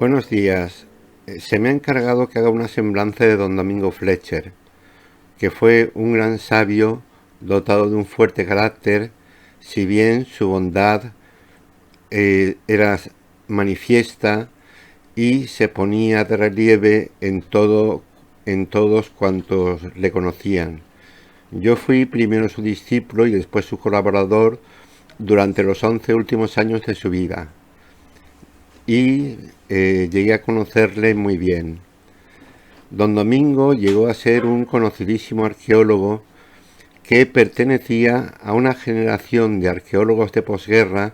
Buenos días. Se me ha encargado que haga una semblanza de don Domingo Fletcher, que fue un gran sabio dotado de un fuerte carácter, si bien su bondad era manifiesta y se ponía de relieve en todos cuantos le conocían. Yo fui primero su discípulo y después su colaborador durante los 11 últimos años de su vida y llegué a conocerle muy bien. Don Domingo llegó a ser un conocidísimo arqueólogo que pertenecía a una generación de arqueólogos de posguerra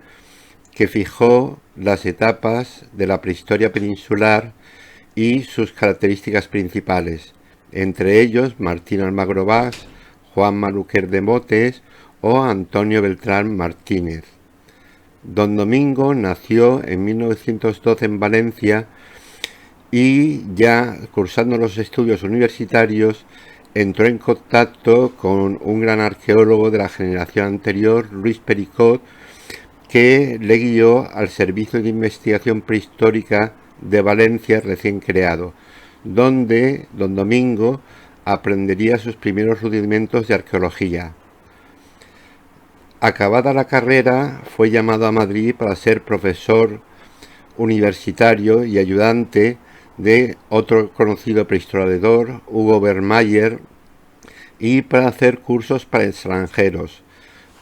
que fijó las etapas de la prehistoria peninsular y sus características principales, entre ellos Martín Almagro Bas, Juan Maluquer de Motes o Antonio Beltrán Martínez. Don Domingo nació en 1912 en Valencia y ya cursando los estudios universitarios entró en contacto con un gran arqueólogo de la generación anterior, Luis Pericot, que le guió al Servicio de Investigación Prehistórica de Valencia recién creado, donde don Domingo aprendería sus primeros rudimentos de arqueología. Acabada la carrera, fue llamado a Madrid para ser profesor universitario y ayudante de otro conocido prehistoridor, Hugo Vermeyer, y para hacer cursos para extranjeros.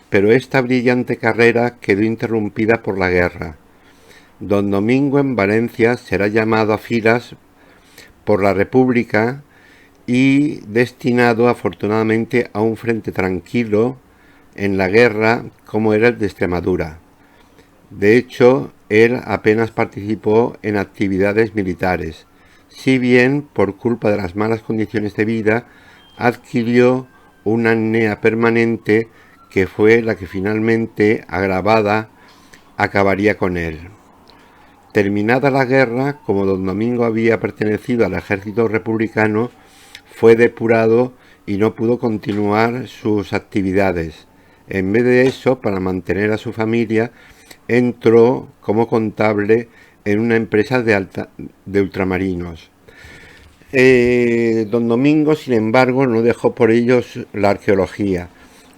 Pero esta brillante carrera quedó interrumpida por la guerra. Don Domingo en Valencia será llamado a filas por la República y destinado afortunadamente a un frente tranquilo en la guerra como era el de Extremadura. De hecho, él apenas participó en actividades militares, si bien por culpa de las malas condiciones de vida adquirió una apnea permanente que fue la que finalmente, agravada, acabaría con él. Terminada la guerra, como don Domingo había pertenecido al ejército republicano, fue depurado y no pudo continuar sus actividades. En vez de eso, para mantener a su familia, entró como contable en una empresa de ultramarinos. Don Domingo, sin embargo, no dejó por ellos la arqueología.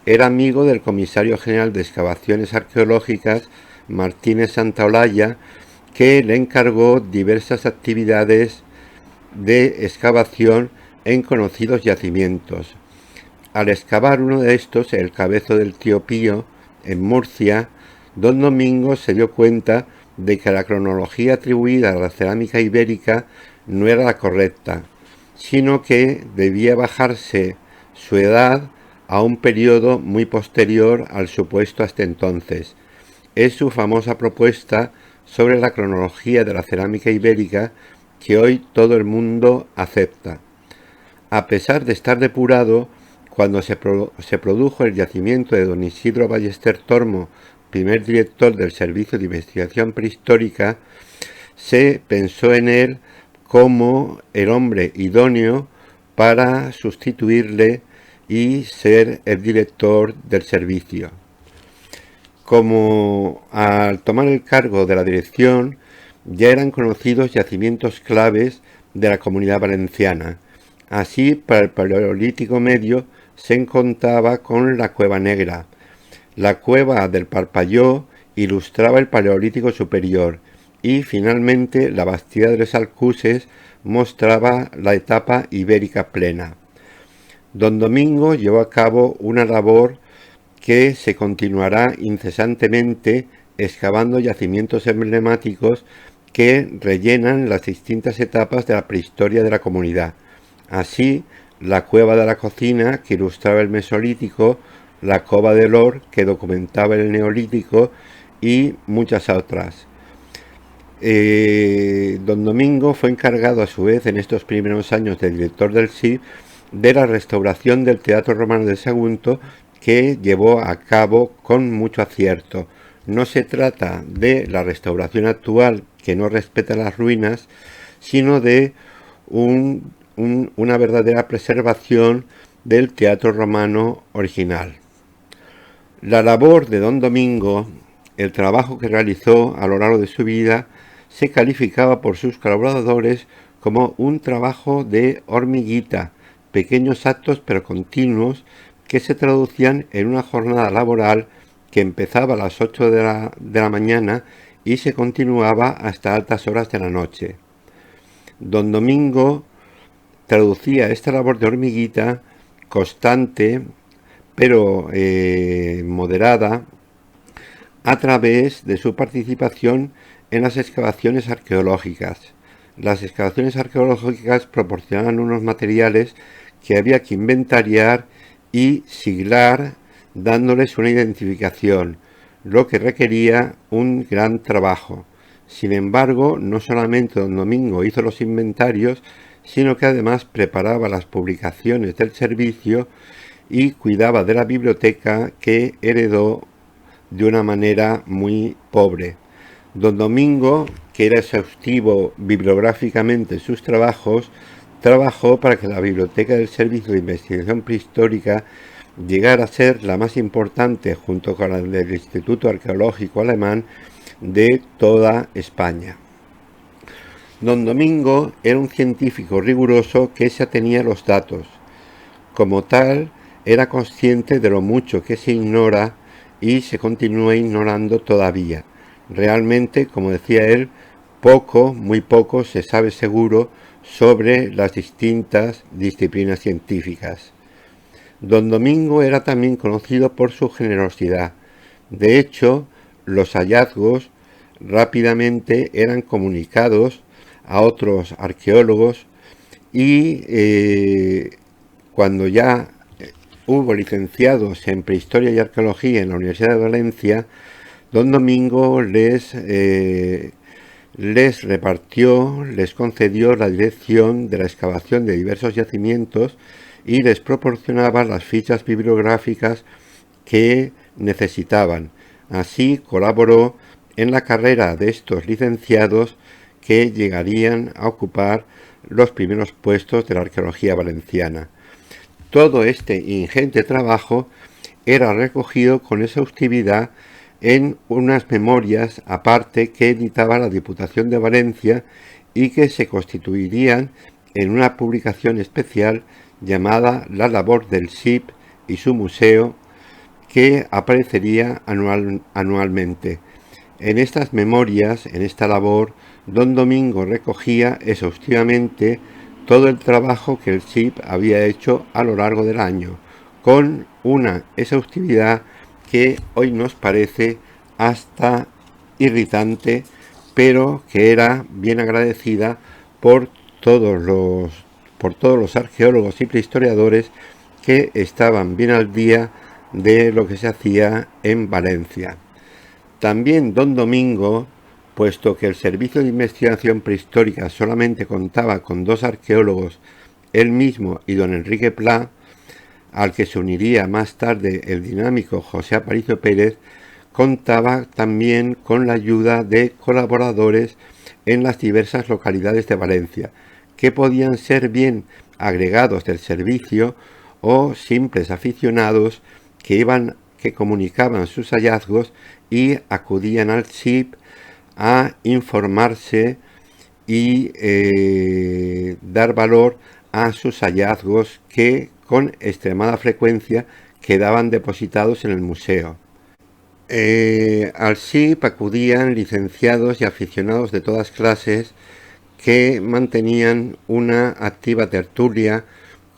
Era amigo del comisario general de excavaciones arqueológicas, Martínez Santaolalla, que le encargó diversas actividades de excavación en conocidos yacimientos. Al excavar uno de estos, el Cabezo del Tío Pío, en Murcia, don Domingo se dio cuenta de que la cronología atribuida a la cerámica ibérica no era la correcta, sino que debía bajarse su edad a un periodo muy posterior al supuesto hasta entonces. Es su famosa propuesta sobre la cronología de la cerámica ibérica que hoy todo el mundo acepta. A pesar de estar depurado, cuando se produjo el yacimiento de don Isidro Ballester Tormo, primer director del Servicio de Investigación Prehistórica, se pensó en él como el hombre idóneo para sustituirle y ser el director del servicio. Como al tomar el cargo de la dirección ya eran conocidos yacimientos claves de la Comunidad Valenciana. Así, para el Paleolítico Medio se contaba con la Cueva Negra. La Cueva del Parpalló ilustraba el Paleolítico Superior y finalmente la Bastida de los Alcuses mostraba la etapa ibérica plena. Don Domingo llevó a cabo una labor que se continuará incesantemente excavando yacimientos emblemáticos que rellenan las distintas etapas de la prehistoria de la comunidad. Así, la Cueva de la Cocina, que ilustraba el Mesolítico, la Cova del Or, que documentaba el Neolítico, y muchas otras. Don Domingo fue encargado a su vez en estos primeros años de director del SIP de la restauración del Teatro Romano de Sagunto, que llevó a cabo con mucho acierto. No se trata de la restauración actual, que no respeta las ruinas, sino de una verdadera preservación del teatro romano original. La labor de don Domingo, el trabajo que realizó a lo largo de su vida, se calificaba por sus colaboradores como un trabajo de hormiguita, pequeños actos pero continuos que se traducían en una jornada laboral que empezaba a las 8 de la mañana y se continuaba hasta altas horas de la noche. Don Domingo traducía esta labor de hormiguita constante pero moderada a través de su participación en las excavaciones arqueológicas. Las excavaciones arqueológicas proporcionaban unos materiales que había que inventariar y siglar dándoles una identificación, lo que requería un gran trabajo. Sin embargo, no solamente don Domingo hizo los inventarios, sino que además preparaba las publicaciones del servicio y cuidaba de la biblioteca que heredó de una manera muy pobre. Don Domingo, que era exhaustivo bibliográficamente en sus trabajos, trabajó para que la biblioteca del Servicio de Investigación Prehistórica llegara a ser la más importante, junto con la del Instituto Arqueológico Alemán, de toda España. Don Domingo era un científico riguroso que se atenía a los datos. Como tal, era consciente de lo mucho que se ignora y se continúa ignorando todavía. Realmente, como decía él, muy poco se sabe seguro sobre las distintas disciplinas científicas. Don Domingo era también conocido por su generosidad. De hecho, los hallazgos rápidamente eran comunicados a otros arqueólogos y cuando ya hubo licenciados en Prehistoria y Arqueología en la Universidad de Valencia, don Domingo les repartió, les concedió la dirección de la excavación de diversos yacimientos y les proporcionaba las fichas bibliográficas que necesitaban. Así colaboró en la carrera de estos licenciados que llegarían a ocupar los primeros puestos de la arqueología valenciana. Todo este ingente trabajo era recogido con exhaustividad en unas memorias aparte que editaba la Diputación de Valencia y que se constituirían en una publicación especial llamada La labor del SIP y su museo, que aparecería anualmente. En estas memorias, en esta labor, don Domingo recogía exhaustivamente todo el trabajo que el SIP había hecho a lo largo del año, con una exhaustividad que hoy nos parece hasta irritante, pero que era bien agradecida por todos los arqueólogos y prehistoriadores que estaban bien al día de lo que se hacía en Valencia. También don Domingo, puesto que el Servicio de Investigación Prehistórica solamente contaba con 2 arqueólogos, él mismo y don Enrique Pla, al que se uniría más tarde el dinámico José Aparicio Pérez, contaba también con la ayuda de colaboradores en las diversas localidades de Valencia, que podían ser bien agregados del servicio o simples aficionados que comunicaban sus hallazgos y acudían al SIP a informarse y dar valor a sus hallazgos que con extremada frecuencia quedaban depositados en el museo. Al SIP acudían licenciados y aficionados de todas clases que mantenían una activa tertulia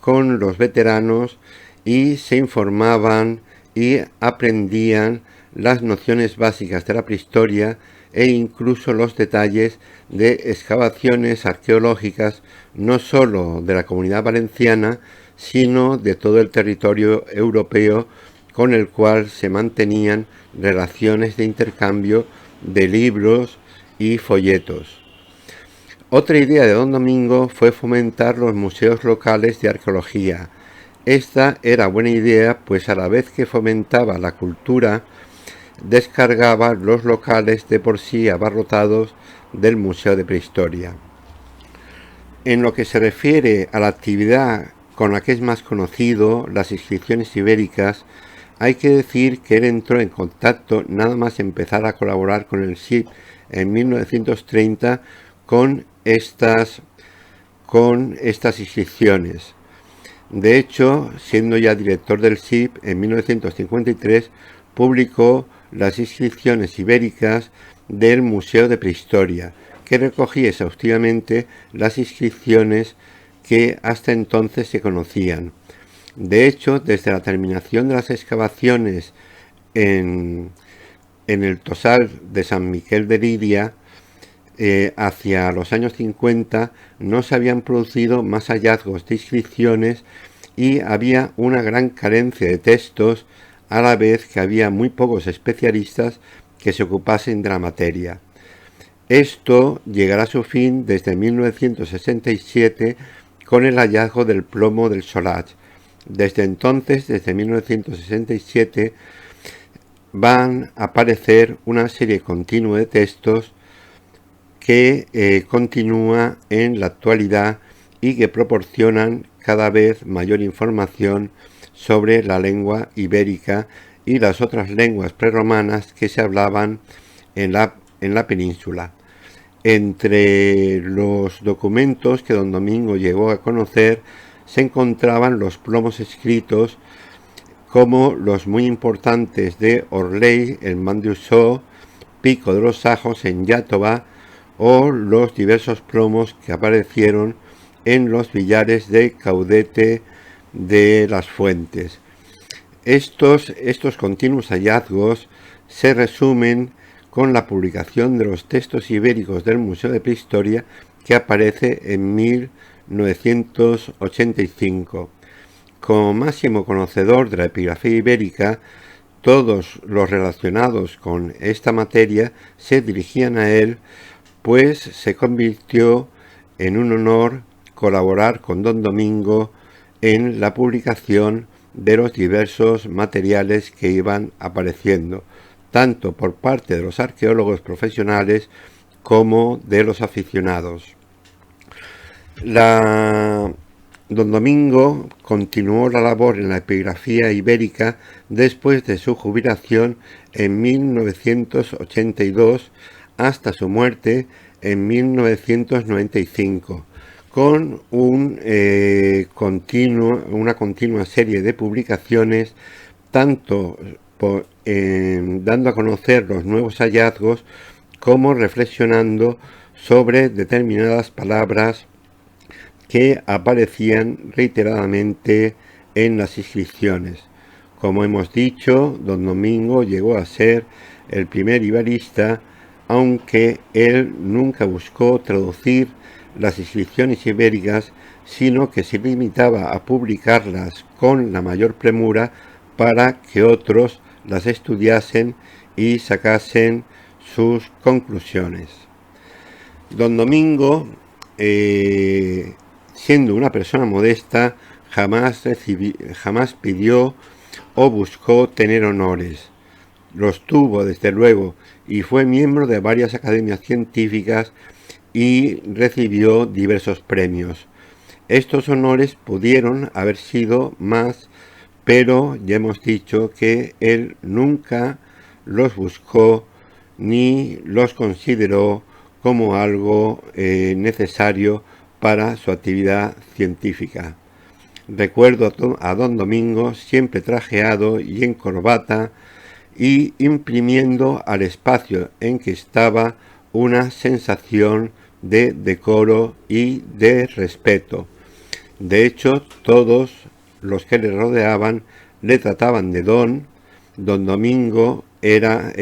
con los veteranos y se informaban y aprendían las nociones básicas de la prehistoria e incluso los detalles de excavaciones arqueológicas no sólo de la Comunidad Valenciana, sino de todo el territorio europeo, con el cual se mantenían relaciones de intercambio de libros y folletos. Otra idea de don Domingo fue fomentar los museos locales de arqueología. Esta era buena idea, pues a la vez que fomentaba la cultura, descargaba los locales de por sí abarrotados del Museo de Prehistoria. En lo que se refiere a la actividad con la que es más conocido, las inscripciones ibéricas, hay que decir que él entró en contacto nada más empezar a colaborar con el SIP en 1930 con estas inscripciones. De hecho, siendo ya director del SIP, en 1953 publicó las inscripciones ibéricas del Museo de Prehistoria, que recogía exhaustivamente las inscripciones que hasta entonces se conocían. De hecho, desde la terminación de las excavaciones en el Tosal de San Miquel de Lidia, hacia los años 50 no se habían producido más hallazgos de inscripciones y había una gran carencia de textos, a la vez que había muy pocos especialistas que se ocupasen de la materia. Esto llegará a su fin desde 1967 con el hallazgo del plomo del Solage. Desde entonces, desde 1967, van a aparecer una serie continua de textos que continúa en la actualidad y que proporcionan cada vez mayor información sobre la lengua ibérica y las otras lenguas prerromanas que se hablaban en la península. Entre los documentos que don Domingo llegó a conocer se encontraban los plomos escritos como los muy importantes de Orley, el Mandiusó, Pico de los Sajos en Yátova, o los diversos plomos que aparecieron en los billares de Caudete de las Fuentes. Estos continuos hallazgos se resumen con la publicación de los textos ibéricos del Museo de Prehistoria, que aparece en 1985. Como máximo conocedor de la epigrafía ibérica, todos los relacionados con esta materia se dirigían a él, pues se convirtió en un honor colaborar con don Domingo en la publicación de los diversos materiales que iban apareciendo, tanto por parte de los arqueólogos profesionales como de los aficionados. Don Domingo continuó la labor en la epigrafía ibérica después de su jubilación en 1982 hasta su muerte en 1995, con una continua serie de publicaciones, tanto dando a conocer los nuevos hallazgos como reflexionando sobre determinadas palabras que aparecían reiteradamente en las inscripciones. Como hemos dicho, don Domingo llegó a ser el primer iberista, aunque él nunca buscó traducir las inscripciones ibéricas, sino que se limitaba a publicarlas con la mayor premura para que otros las estudiasen y sacasen sus conclusiones. Don Domingo, siendo una persona modesta, jamás pidió o buscó tener honores. Los tuvo, desde luego, y fue miembro de varias academias científicas y recibió diversos premios. Estos honores pudieron haber sido más, pero ya hemos dicho que él nunca los buscó ni los consideró como algo necesario para su actividad científica. Recuerdo a don Domingo siempre trajeado y en corbata y imprimiendo al espacio en que estaba una sensación de decoro y de respeto. De hecho, todos los que le rodeaban le trataban de don. Don Domingo era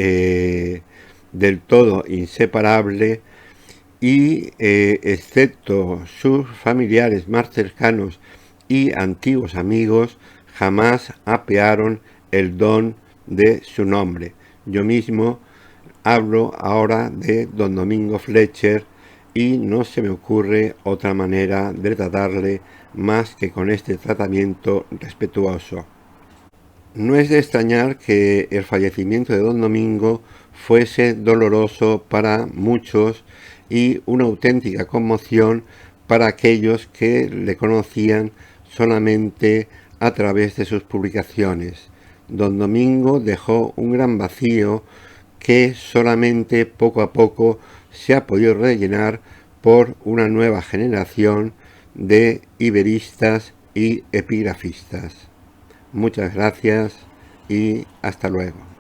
del todo inseparable y excepto sus familiares más cercanos y antiguos amigos, jamás apearon el don de su nombre. Yo mismo hablo ahora de don Domingo Fletcher y no se me ocurre otra manera de tratarle más que con este tratamiento respetuoso. No es de extrañar que el fallecimiento de don Domingo fuese doloroso para muchos y una auténtica conmoción para aquellos que le conocían solamente a través de sus publicaciones. Don Domingo dejó un gran vacío que solamente poco a poco se ha podido rellenar por una nueva generación de iberistas y epigrafistas. Muchas gracias y hasta luego.